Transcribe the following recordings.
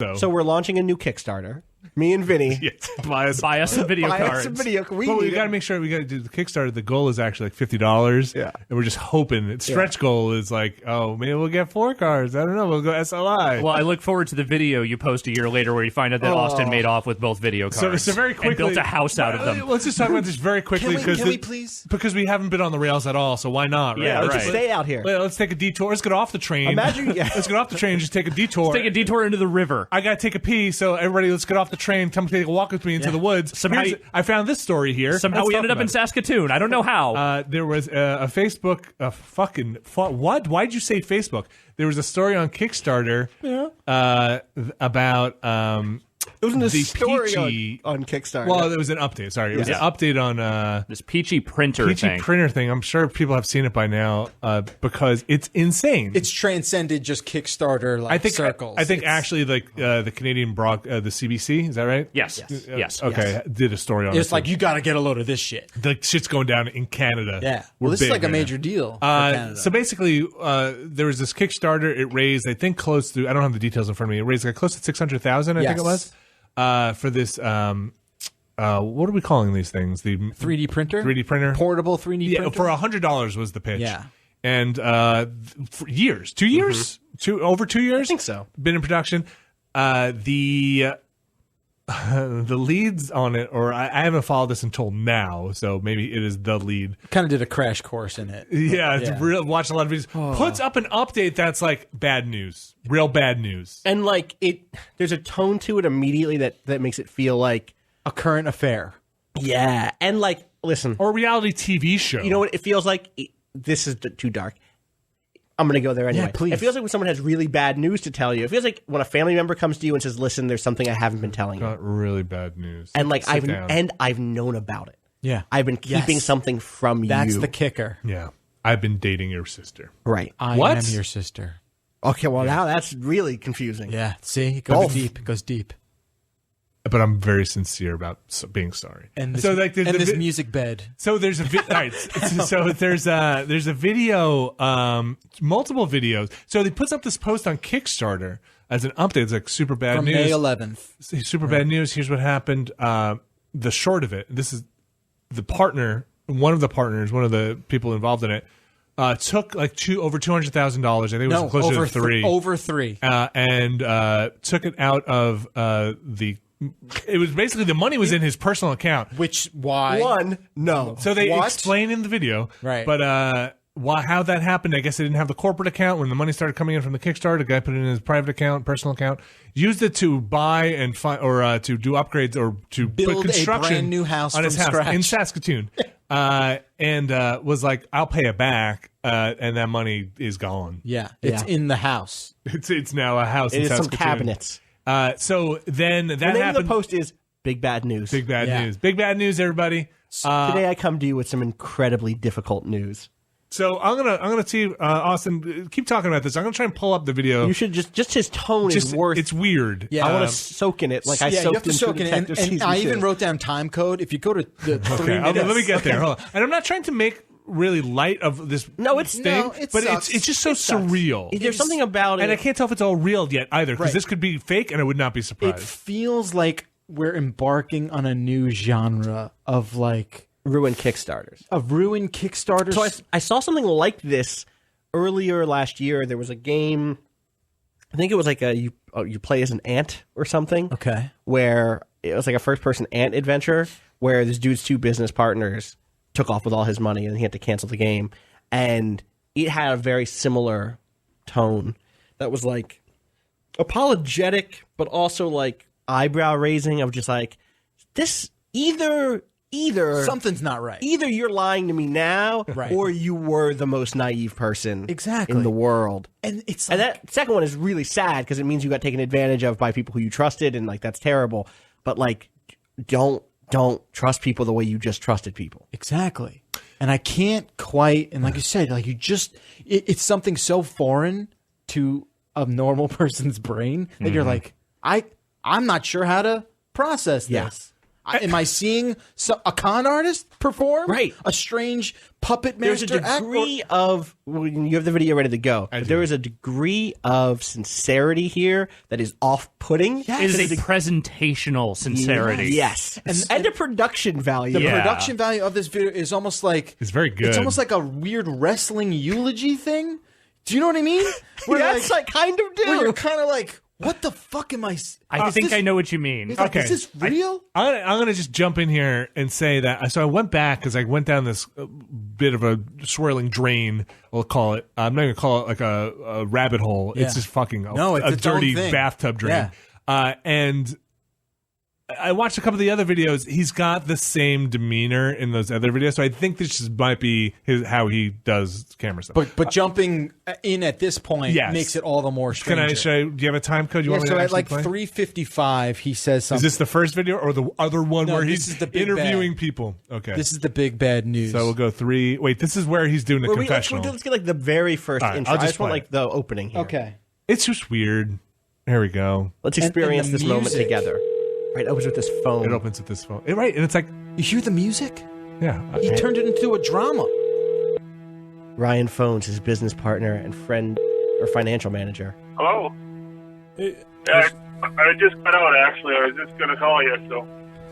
So we're launching a new Kickstarter. Me and Vinny. Yes, buy us some video cards. Buy us some video cards. We got to make sure we got to do the Kickstarter. The goal is actually like $50. Yeah. And we're just hoping. Stretch goal is like, oh, maybe we'll get 4 cards. I don't know. We'll go SLI. Well, I look forward to the video you post a year later where you find out that Austin made off with both video cards. So very quickly. And built a house out of them. Let's just talk about this very quickly. Can we please? Because we haven't been on the rails at all, so why not? Right? Yeah, Let's right. just stay out here. Let's take a detour. Let's get off the train. Imagine, Let's get off the train and just take a detour. Let's take a detour into the river. I got to take a pee, so everybody, let's get off the train. Come take a walk with me into the woods. I found this story here. Somehow we ended up in Saskatoon. I don't know how. There was a Facebook. What? Why'd you say Facebook? There was a story on Kickstarter about. It wasn't a the story Peachy, on Kickstarter. Well, it was an update. Sorry, it was an update on this Peachy printer thing. Printer thing. I'm sure people have seen it by now because it's insane. It's transcended just Kickstarter circles. I think actually the Canadian the CBC, is that right? Yes. Okay, did a story on it. It's like, you got to get a load of this shit. The shit's going down in Canada. Yeah. We're Well, this is big like a right major now. deal for Canada. So basically, there was this Kickstarter. It raised, I think, close to, I don't have the details in front of me. It raised like close to 600,000, I think it was. For this, what are we calling these things? The 3D printer? 3D printer? Portable 3D printer? Yeah, for $100 was the pitch. Yeah. And for years, 2 years? Over 2 years? I think so. Been in production. The leads on it, or I haven't followed this until now, so maybe it is the lead. Kind of did a crash course in it. Yeah, it's real. Watched a lot of videos. Puts up an update that's like bad news, real bad news, and like there's a tone to it immediately that makes it feel like a current affair. Yeah, and like listen, or a reality TV show. You know what it feels like? This is too dark. I'm going to go there anyway. Yeah, please. It feels like when someone has really bad news to tell you. It feels like when a family member comes to you and says, "Listen, there's something I haven't been telling you." Got really bad news. And like I've known about it. Yeah. I've been keeping something from you. That's the kicker. Yeah. I've been dating your sister. Right. I am your sister. Okay, well now that's really confusing. Yeah. See? It goes deep. It goes deep. But I'm very sincere about being sorry. And this, so like this music bed. So there's a right. So there's a video, multiple videos. So he puts up this post on Kickstarter as an update. It's like super bad From news. May 11th. Super bad news. Here's what happened. The short of it. This is the partner. One of the partners. One of the people involved in it. Took like over $200,000. I think it was closer to $3. Over $3. And took it out of the. It was basically the money was in his personal account. Why? No. So they explain in the video. Right. But how that happened, I guess they didn't have the corporate account. When the money started coming in from the Kickstarter, the guy put it in his private account, personal account, used it to buy and to do upgrades or to build put construction a brand new house on his house scratch. in Saskatoon. And was like, I'll pay it back, and that money is gone. Yeah. It's in the house. It's now a house in It is Saskatoon. some cabinets. So then that the name happened. of the post is Big Bad News. Big bad news. Big bad news, everybody. Today I come to you with some incredibly difficult news. So I'm gonna see Austin. Keep talking about this. I'm gonna try and pull up the video. You should just his tone is worth. It's weird. Yeah. I want to soak in it like I you soaked have to in soak True in it. Detective And season I 2. even wrote down time code. If you go to the 3 Okay, minutes. let me get there. Hold on. And I'm not trying to make really light of this thing, it but sucks. it's just so surreal. There's something about it, and I can't tell if it's all real yet either, because this could be fake, and I would not be It surprised. feels like we're embarking on a new genre of like ruined Kickstarters. of ruined Kickstarters. So I saw something like this earlier last year. There was a game. I think it was like you play as an ant or something. Okay. Where it was like a first-person ant adventure where this dude's 2 business partners took off with all his money and he had to cancel the game. And it had a very similar tone that was like apologetic, but also like eyebrow raising of just like, this either something's not right. Either you're lying to me now, Right. or you were the most naive person Exactly. in the world. And it's And like, that second one is really sad because it means you got taken advantage of by people who you trusted, and like that's terrible. But like, don't trust people the way you just trusted people. exactly. And I can't quite, and like you said, like it's something so foreign to a normal person's brain that you're like, I'm not sure how to process this. Yeah. Am I seeing a con artist perform? Right. A strange puppet There's master a degree of you have the video ready to go. But there is a degree of sincerity here that is off-putting. It is a presentational sincerity. Yes, and a production value. The production value of this video is almost like It's very good. It's almost like a weird wrestling eulogy thing. Do you know what I mean? Where That's like kind of where do. you're kind of like, what the fuck am I? I think I know what you mean. He's like, Okay. is this real? I'm gonna just jump in here and say that. So I went back because I went down this bit of a swirling drain. We'll call it. I'm not gonna call it like a rabbit hole. Yeah. It's just fucking It's a its own dirty thing. bathtub drain. Yeah. And I watched a couple of the other videos. He's got the same demeanor in those other videos, so I think this just might be how he does camera stuff. But jumping in at this point makes it all the more stranger. Do you have a time code? You want me So to at actually like play? 3:55, he says Is something. this the first video or the other one No, where this he's is the big interviewing bad. people? Okay. This is the big bad news. So we'll go 3. Wait, this is where he's doing the confessional. Let's get like the very first All right, intro. I'll I just just want play like the opening here. okay. It's just weird. There we go. Let's experience the this moment music. together. Right, it opens with this phone. It opens with this phone. Right, and it's like, You hear the music? yeah. He turned it into a drama. Ryan phones his business partner and friend or financial manager. Hello? Yeah, I just got out, actually. I was just going to call you, so.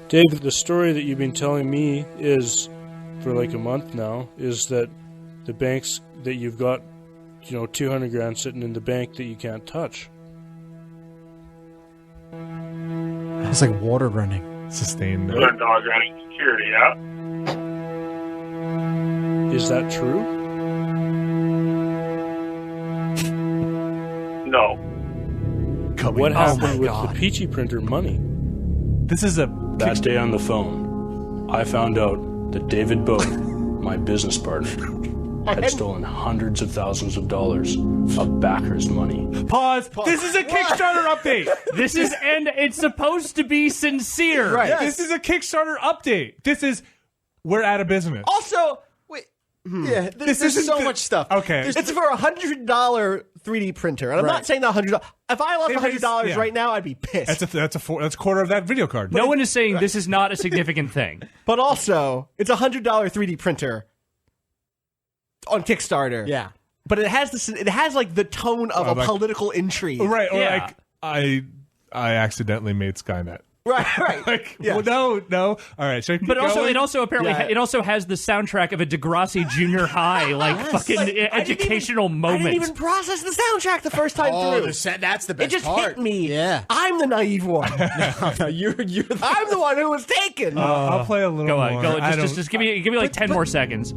Dave, the story that you've been telling me is, for like a month now, is that the banks that you've got, 200 grand sitting in the bank that you can't touch. It's like water running. Sustained. $100 grand in security, yeah? Is that true? No. What happened with the Peachy printer money? This is a. That day on the phone, I found out that David Bowe, my business partner, had stolen hundreds of thousands of dollars of backers' money. Pause. This is a Kickstarter update. And it's supposed to be sincere. Right. Yes. This is a Kickstarter update. We're out of business. Also, wait, Yeah, This there's isn't so the- much stuff. Okay. it's for $100 3D printer, and I'm Right. not saying that $100. If I lost It is- $100 yeah. right now, I'd be pissed. That's a quarter of that video card. No one is saying this is not a significant thing. But also, it's a $100 3D printer on Kickstarter. Yeah. But it has like the tone of a like- political intrigue. Right. Or Yeah. like I accidentally made Skynet. Right. Like, Yeah. well, no. All right. Should I keep But also, going? it also apparently it also has the soundtrack of a Degrassi Junior High, fucking Like, I didn't educational even, moment. I didn't even process the soundtrack the first time through. That's the It best just part. hit me. Yeah. I'm the naive one. you're the I'm the one who was taken. I'll play a little Go more. on, go. I don't- Just give me like 10 more seconds.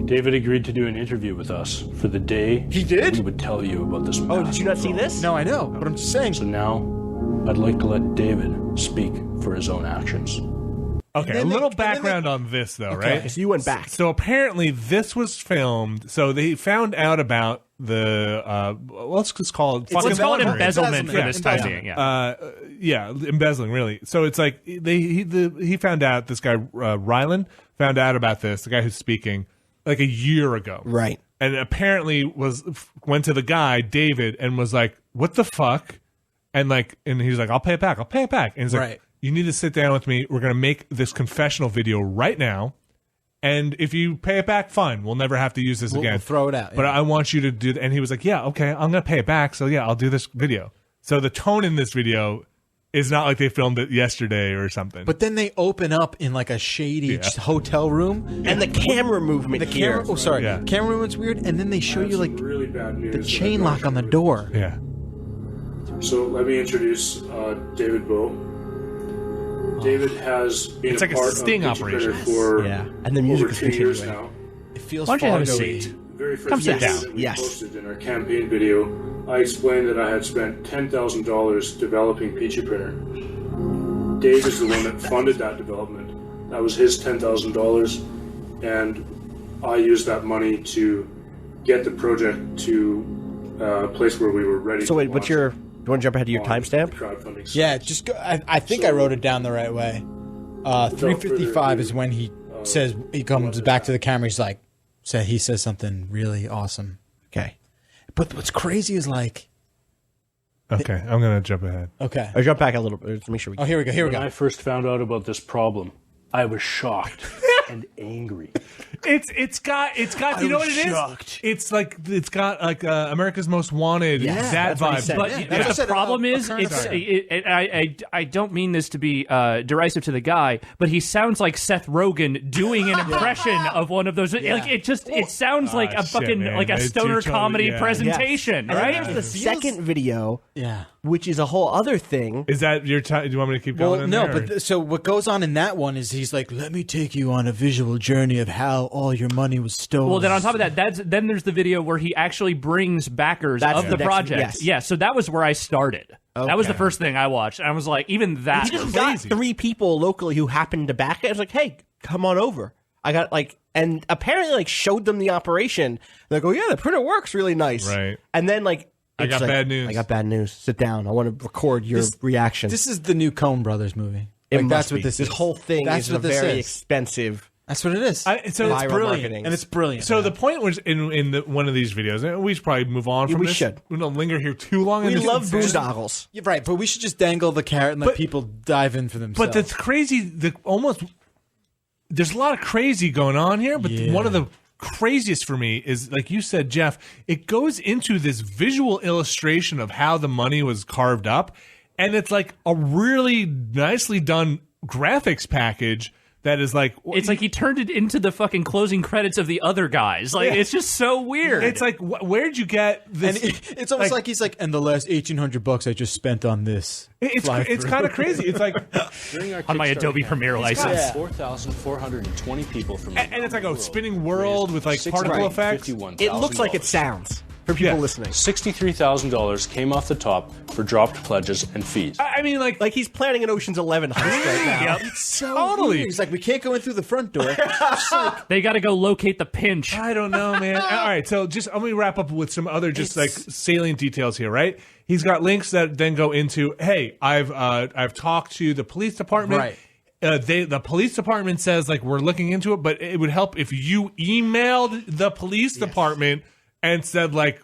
David agreed to do an interview with us for the day He did? we would tell you about this. Oh, did you not see this? No, I know, but I'm just saying. So now, I'd like to let David speak for his own actions. Okay, a then little they- background on this, though, right? So you went back. So apparently, this was filmed. So they found out about the let's just call it. Let's call it fucking- embezzlement for Yeah, this time embezzlement. being. Yeah. Yeah, embezzling, really. So it's like he found out. This guy Rylan found out about this. The guy who's speaking like a year ago, Right. And apparently went to the guy David and was like, "What the fuck?" And he's like, "I'll pay it back. I'll pay it back." And he's like, Right. "You need to sit down with me. We're gonna make this confessional video right now." And if you pay it back, fine. We'll never have to use this again. We'll throw it out. But yeah. I want you to do. And he was like, "Yeah, okay, I'm gonna pay it back. So yeah, I'll do this video." So the tone in this video is not like they filmed it yesterday or something. But then they open up in like a shady hotel room. And the camera movement The here. camera, oh sorry, Yeah. camera movement's weird, and then they show you like really bad news. the chain lock on the door. yeah, So let me introduce David Bowe. David has been It's a like a part sting of Peachy operation. Printer for Yeah. And the music over is 2 years continuing. now. It feels Why don't you have a Fargo-y. seat? Very first Come sit video down. that we Yes. posted in our campaign video, I explained that I had spent $10,000 developing Peachy Printer. Dave is the one that funded that development. That was his $10,000, and I used that money to get the project to a place where we were ready. So to wait, what's launch your? it Do you want to jump ahead to your on timestamp? the crowdfunding site. Yeah, just go. I think I wrote it down the right way. 3:55 is when he says he comes back to the camera. He's like, he says something really awesome. Okay. But what's crazy is like, Okay, I'm going to jump ahead. Okay. I'll jump back a little bit. Let me show you. Oh, here we go. Here we When go. I first found out about this problem, I was shocked and angry. It's got you know what it is? It's got like America's Most Wanted, that that's what he vibe. said. But Yeah, that's what I the said, problem is, current affair. I don't mean this to be derisive to the guy, but he sounds like Seth Rogen doing an impression of one of those. Like it sounds like a fucking man. like a It's stoner totally- comedy yeah. presentation, And then right? there's the second video, Yeah. which is a whole other thing. Is that your time? Do you want me to keep going? Well, in no, there, but so what goes on in that one is he's like, let me take you on a visual journey of how all your money was stolen. Well, then on top of that, then there's the video where he actually brings backers That's of the the next- project. yes. Yeah, so that was where I started. That was the first thing I watched, and I was like, even that. He just was got crazy. 3 people locally who happened to back it. I was like, hey, come on over. I got and apparently showed them the operation. They're like, oh yeah, the printer works really nice. Right. And then I got bad news. I got bad news. Sit down. I want to record your reaction. This is the new Coen Brothers movie. It Like, must that's what be. this is. This whole thing That's is a what this very is. expensive. That's what it is. so it's viral brilliant. marketing. And it's brilliant. So man. the point was in one of these videos, and we should probably move on from we this. should. We don't linger here too long. We in this love insanity. boondoggles. You're right, but we should just dangle the carrot and let people dive in for themselves. But that's crazy. There's a lot of crazy going on here, but Yeah. one of the craziest for me is, like you said, Jeff, it goes into this visual illustration of how the money was carved up, and it's like a really nicely done graphics package that is like... It's like he turned it into the fucking closing credits of the other guys. Like it's just so weird. It's like, where'd you get this? And it's almost like he's like, and the last $1,800 I just spent on this. It's fly-through." kind of crazy. It's like... During our on my Kickstarter Adobe campaign, Premiere it's got license. 4,420 people from And it's like a spinning world with like particle effects. It looks like it sounds for people listening. $63,000 came off the top for dropped pledges and fees. I mean, like Like he's planning an Ocean's 11 heist right now. Yep. So Totally. weird. He's like, we can't go in through the front door. They got to go locate the pinch. I don't know, man. All right, so just let me wrap up with some other like salient details here, right? He's got links that then go into, hey, I've talked to the police department. Right. The police department says like we're looking into it, but it would help if you emailed the police department and said like,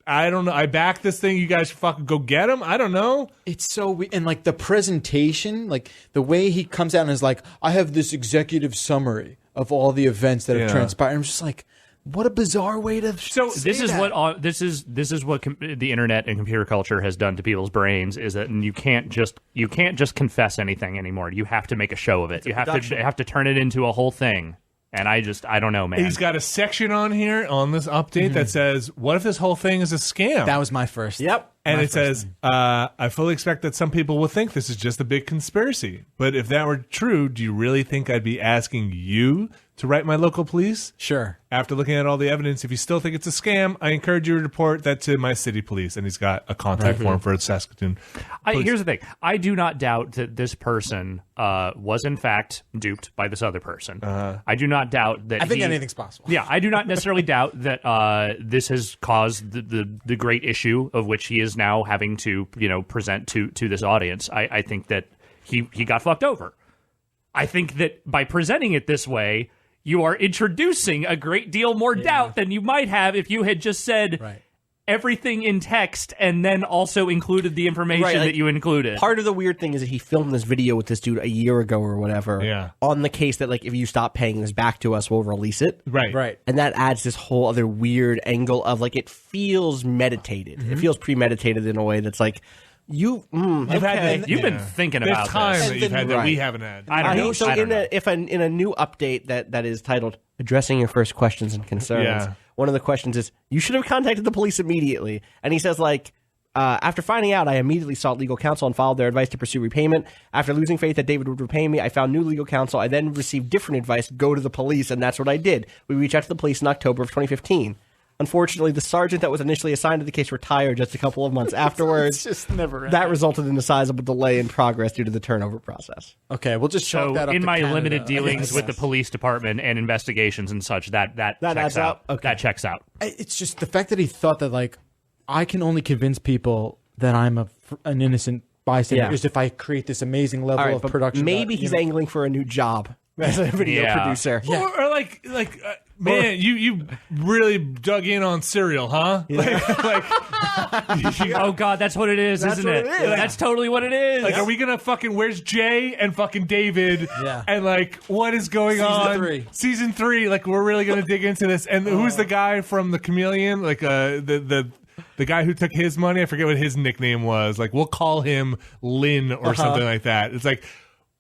I don't know, I backed this thing. You guys fucking go get him. I don't know. It's so weird. And like the presentation, like the way he comes out and is like, I have this executive summary of all the events that have transpired. I'm just like, what a bizarre way to This is what the internet and computer culture has done to people's brains, is that you can't just confess anything anymore. You have to make a show of it. You have to turn it into a whole thing. And I don't know, man. He's got a section on here on this update that says, what if this whole thing is a scam? That was my first. Yep. And it says, I fully expect that some people will think this is just a big conspiracy. But if that were true, do you really think I'd be asking you to write my local police? Sure. After looking at all the evidence, if you still think it's a scam, I encourage you to report that to my city police. And he's got a contact form for Saskatoon. Here's the thing. I do not doubt that this person was in fact duped by this other person. I do not doubt that I think anything's possible. Yeah, I do not necessarily doubt that this has caused the great issue of which he is now having to present to this audience. I think that he got fucked over. I think that by presenting it this way, you are introducing a great deal more doubt than you might have if you had just said everything in text and then also included the information that you included. Part of the weird thing is that he filmed this video with this dude a year ago or whatever on the case that, like, if you stop paying this back to us, we'll release it. Right. And that adds this whole other weird angle of, like, it feels meditated. It feels premeditated in a way that's like, you've been thinking There's about time this. that you've had that we haven't had. I don't know. So I don't know. in a new update that is titled "Addressing Your First Questions and Concerns," one of the questions is, "You should have contacted the police immediately." And he says, like, after finding out, I immediately sought legal counsel and followed their advice to pursue repayment. After losing faith that David would repay me, I found new legal counsel. I then received different advice: go to the police, and that's what I did. We reached out to the police in October of 2015. Unfortunately, the sergeant that was initially assigned to the case retired just a couple of months afterwards. Just never. That resulted in a sizable delay in progress due to the turnover process. Okay, we'll just chalk So that up in to my Canada, limited dealings I with the guess. police department and investigations and such, that checks adds out. up? Okay. That checks out. It's just the fact that he thought that, like, I can only convince people that I'm an innocent bystander is if I create this amazing level of but production. maybe he's angling for a new job as a video producer. Or like Man, you really dug in on cereal, huh? Oh God, that's what it is, isn't it? That's totally what it is. Like, are we gonna fucking? Where's Jay and fucking David? Yeah. And like, what is going on? Season 3. Like, we're really gonna dig into this. And who's the guy from the Chameleon? Like, the guy who took his money. I forget what his nickname was. Like, we'll call him Lynn or something like that. It's like,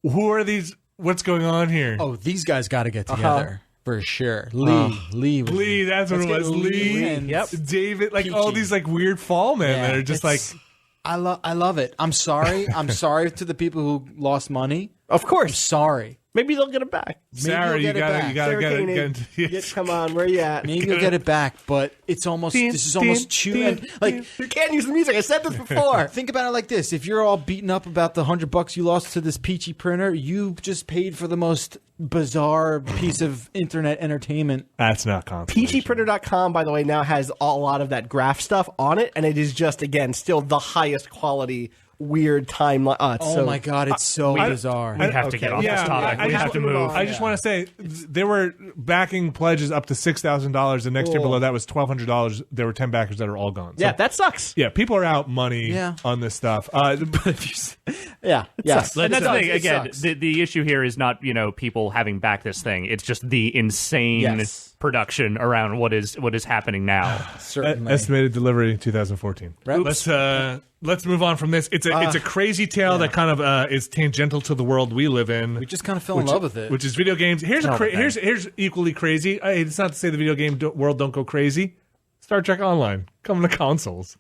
who are these? What's going on here? Oh, these guys got to get together. For sure. Lee, that's what it was. Lee, Yep. David, like Peachy. all these like weird fall men that are just like. I love it. I'm sorry. I'm sorry to the people who lost money. Of I'm course. sorry. Maybe they'll get it back. Sarah, you gotta Come on, where you at? Maybe you'll get it back, but it's almost this is almost too like You can't use the music. I said this before. think about it like this: if you're all beaten up about the $100 you lost to this Peachy printer, you just paid for the most bizarre piece of internet entertainment. That's not consolation. PeachyPrinter.com, by the way, now has a lot of that graph stuff on it, and it is just, again, still the highest quality weird timeline. Oh my God, it's so bizarre. we have to get off this topic. We have to move. I just want to say there were backing pledges up to $6,000. The next tier below that was $1,200. There were 10 backers that are all gone. So, Yeah, that sucks. yeah, people are out money on this stuff. But if you, Yes. And that's the thing. It Again, sucks. the issue here is not people having backed this thing. It's just the insane production around what is happening now. certainly. Estimated delivery 2014. Right. Let's move on from this. It's a crazy tale that kind of is tangential to the world we live in. We just kind of fell in love with it. Which is video games. Here's equally crazy. It's not to say the video game world don't go crazy. Star Trek Online coming to consoles.